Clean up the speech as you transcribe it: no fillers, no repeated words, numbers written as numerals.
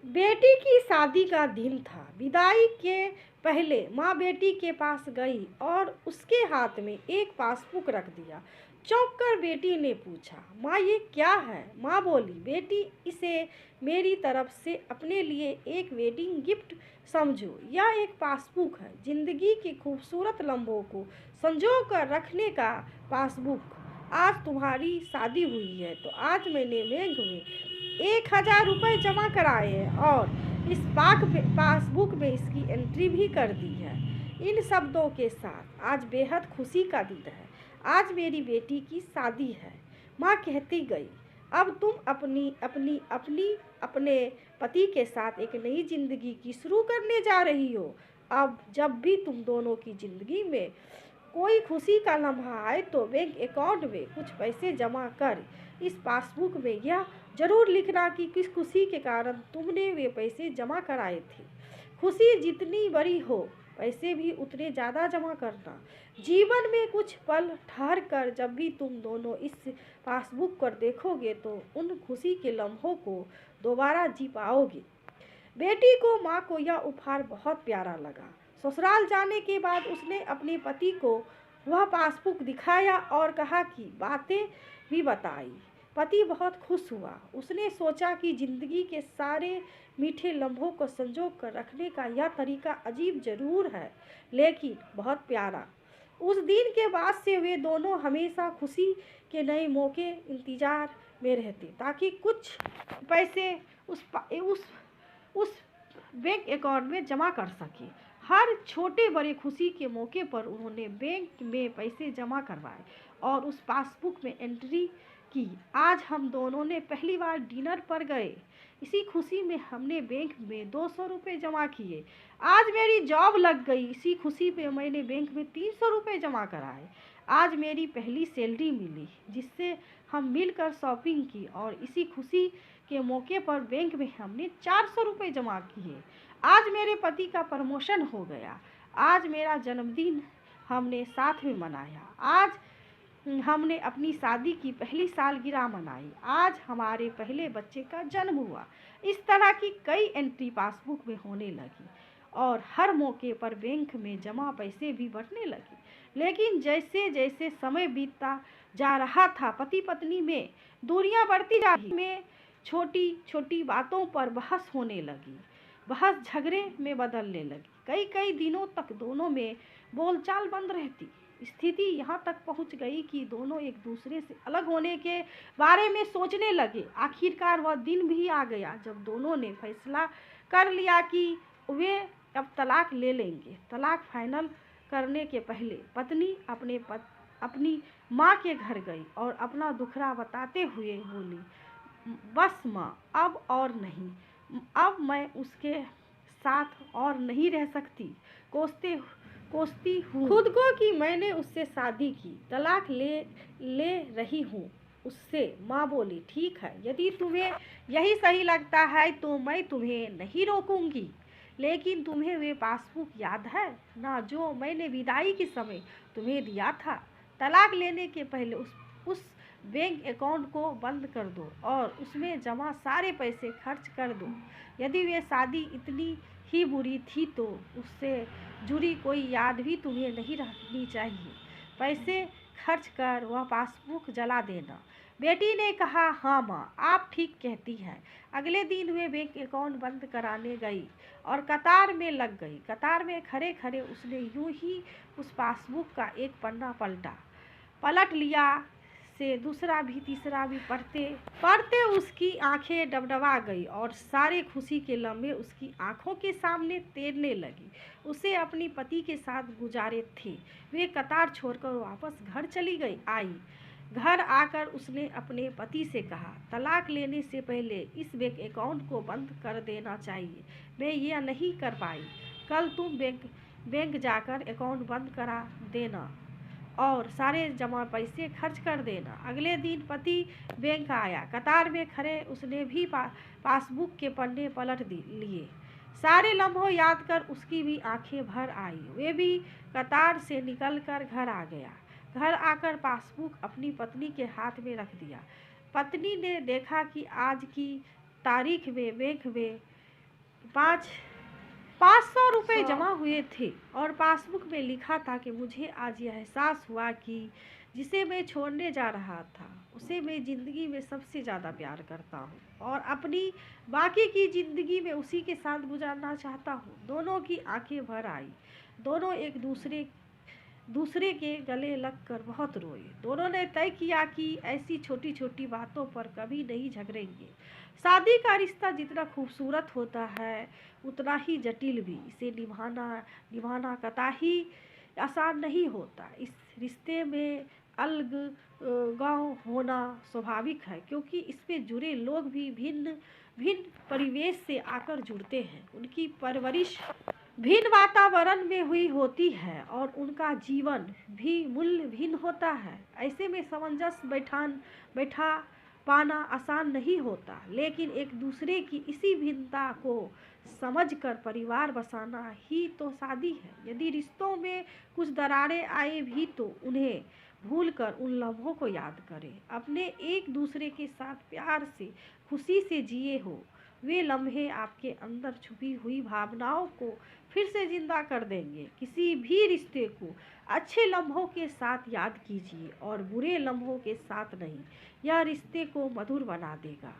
बेटी की शादी का दिन था। विदाई के पहले माँ बेटी के पास गई और उसके हाथ में एक पासबुक रख दिया। चौंक कर बेटी ने पूछा, माँ ये क्या है? माँ बोली, बेटी इसे मेरी तरफ से अपने लिए एक वेडिंग गिफ्ट समझो। यह एक पासबुक है, जिंदगी के खूबसूरत लम्हों को संजो कर रखने का पासबुक। आज तुम्हारी शादी हुई है तो आज मैंने बैंक में 1,000 रुपये जमा कराए हैं और इस पासबुक में इसकी एंट्री भी कर दी है। इन शब्दों के साथ आज बेहद खुशी का दिन है। आज मेरी बेटी की शादी है। माँ कहती गई, अब तुम अपनी अपनी अपनी अपने पति के साथ एक नई जिंदगी की शुरू करने जा रही हो। अब जब भी तुम दोनों की जिंदगी में कोई खुशी का लम्हा आए तो बैंक अकाउंट में कुछ पैसे जमा कर इस पासबुक में यह जरूर लिखना कि किस खुशी के कारण तुमने वे पैसे जमा कराए थे। खुशी जितनी बड़ी हो, पैसे भी उतने ज़्यादा जमा करना। जीवन में कुछ पल ठहर कर जब भी तुम दोनों इस पासबुक पर देखोगे तो उन खुशी के लम्हों को दोबारा जी पाओगे। बेटी को माँ को यह उपहार बहुत प्यारा लगा। ससुराल जाने के बाद उसने अपने पति को वह पासबुक दिखाया और कहा कि बातें भी बताई। पति बहुत खुश हुआ। उसने सोचा कि जिंदगी के सारे मीठे लम्हों को संजो कर रखने का यह तरीका अजीब जरूर है, लेकिन बहुत प्यारा। उस दिन के बाद से वे दोनों हमेशा खुशी के नए मौके इंतजार में रहते ताकि कुछ पैसे उस बैंक अकाउंट में जमा कर सके। हर छोटे बड़े खुशी के मौके पर उन्होंने बैंक में पैसे जमा करवाए और उस पासबुक में एंट्री की। आज हम दोनों ने पहली बार डिनर पर गए। इसी खुशी में हमने बैंक में 200 रुपये जमा किए। आज मेरी जॉब लग गई। इसी खुशी में मैंने बैंक में 300 रुपये जमा कराए। आज मेरी पहली सैलरी मिली जिससे हम मिलकर शॉपिंग की और इसी खुशी के मौके पर बैंक में हमने 400 रुपये जमा किए। आज मेरे पति का प्रमोशन हो गया। आज मेरा जन्मदिन हमने साथ में मनाया। आज हमने अपनी शादी की पहली सालगिरह मनाई। आज हमारे पहले बच्चे का जन्म हुआ। इस तरह की कई एंट्री पासबुक में होने लगी और हर मौके पर बैंक में जमा पैसे भी बढ़ने लगे। लेकिन जैसे जैसे समय बीतता जा रहा था, पति पत्नी में दूरियां बढ़ती जा रही। में छोटी छोटी बातों पर बहस होने लगी। बहस झगड़े में बदलने लगी। कई कई दिनों तक दोनों में बोलचाल बंद रहती। स्थिति यहाँ तक पहुँच गई कि दोनों एक दूसरे से अलग होने के बारे में सोचने लगे। आखिरकार वह दिन भी आ गया जब दोनों ने फैसला कर लिया कि वे अब तलाक ले लेंगे। तलाक फाइनल करने के पहले पत्नी अपनी माँ के घर गई और अपना दुखड़ा बताते हुए बोली, बस माँ, अब और नहीं। अब मैं उसके साथ और नहीं रह सकती। कोसती हूँ खुद को कि मैंने उससे शादी की। तलाक ले रही हूँ उससे। माँ बोली, ठीक है, यदि तुम्हें यही सही लगता है तो मैं तुम्हें नहीं रोकूंगी। लेकिन तुम्हें वे पासबुक याद है ना जो मैंने विदाई के समय तुम्हें दिया था? तलाक लेने के पहले उस बैंक अकाउंट को बंद कर दो और उसमें जमा सारे पैसे खर्च कर दो। यदि वे शादी इतनी ही बुरी थी तो उससे जुड़ी कोई याद भी तुम्हें नहीं रखनी चाहिए। पैसे खर्च कर वह पासबुक जला देना। बेटी ने कहा, हाँ माँ, आप ठीक कहती हैं। अगले दिन वे बैंक अकाउंट बंद कराने गई और कतार में लग गई। कतार में खड़े खड़े उसने यूं ही उस पासबुक का एक पन्ना पलट लिया से दूसरा भी तीसरा भी पढ़ते पढ़ते उसकी आंखें डबडबा गई और सारे खुशी के लम्हे उसकी आंखों के सामने तैरने लगी। उसे अपनी पति के साथ गुजारे थे। वे कतार छोड़कर वापस घर चली आई। घर आकर उसने अपने पति से कहा, तलाक लेने से पहले इस बैंक अकाउंट को बंद कर देना चाहिए। मैं यह नहीं कर पाई। कल तुम बैंक जाकर अकाउंट बंद करा देना और सारे जमा पैसे खर्च कर देना। अगले दिन पति बैंक आया। कतार में खड़े उसने भी पासबुक के पन्ने पलट लिए। सारे लम्हों याद कर उसकी भी आंखें भर आई। वे भी कतार से निकलकर घर आ गया। घर आकर पासबुक अपनी पत्नी के हाथ में रख दिया। पत्नी ने देखा कि आज की तारीख में बैंक में पाँच 500 रुपये जमा हुए थे और पासबुक में लिखा था कि मुझे आज यह एहसास हुआ कि जिसे मैं छोड़ने जा रहा था उसे मैं ज़िंदगी में सबसे ज़्यादा प्यार करता हूँ और अपनी बाकी की ज़िंदगी में उसी के साथ गुजारना चाहता हूँ। दोनों की आंखें भर आई। दोनों एक दूसरे दूसरे के गले लगकर बहुत रोए। दोनों ने तय किया कि ऐसी छोटी छोटी बातों पर कभी नहीं झगड़ेंगे। शादी का रिश्ता जितना खूबसूरत होता है उतना ही जटिल भी। इसे निभाना कतई आसान नहीं होता। इस रिश्ते में अलगाव होना स्वाभाविक है क्योंकि इसमें जुड़े लोग भी भिन्न भिन्न परिवेश से आकर जुड़ते हैं। उनकी परवरिश भिन्न वातावरण में हुई होती है और उनका जीवन भी मूल्य भिन्न होता है। ऐसे में बैठा पाना आसान नहीं होता, लेकिन एक दूसरे की इसी भिन्नता को समझकर परिवार बसाना ही तो शादी है। यदि रिश्तों में कुछ दरारें आए भी तो उन्हें भूलकर उन लम्हों को याद करें। अपने एक दूसरे के साथ प्यार से खुशी से जिए हो। वे लम्हे आपके अंदर छुपी हुई भावनाओं को फिर से जिंदा कर देंगे। किसी भी रिश्ते को अच्छे लम्हों के साथ याद कीजिए और बुरे लम्हों के साथ नहीं। यह रिश्ते को मधुर बना देगा।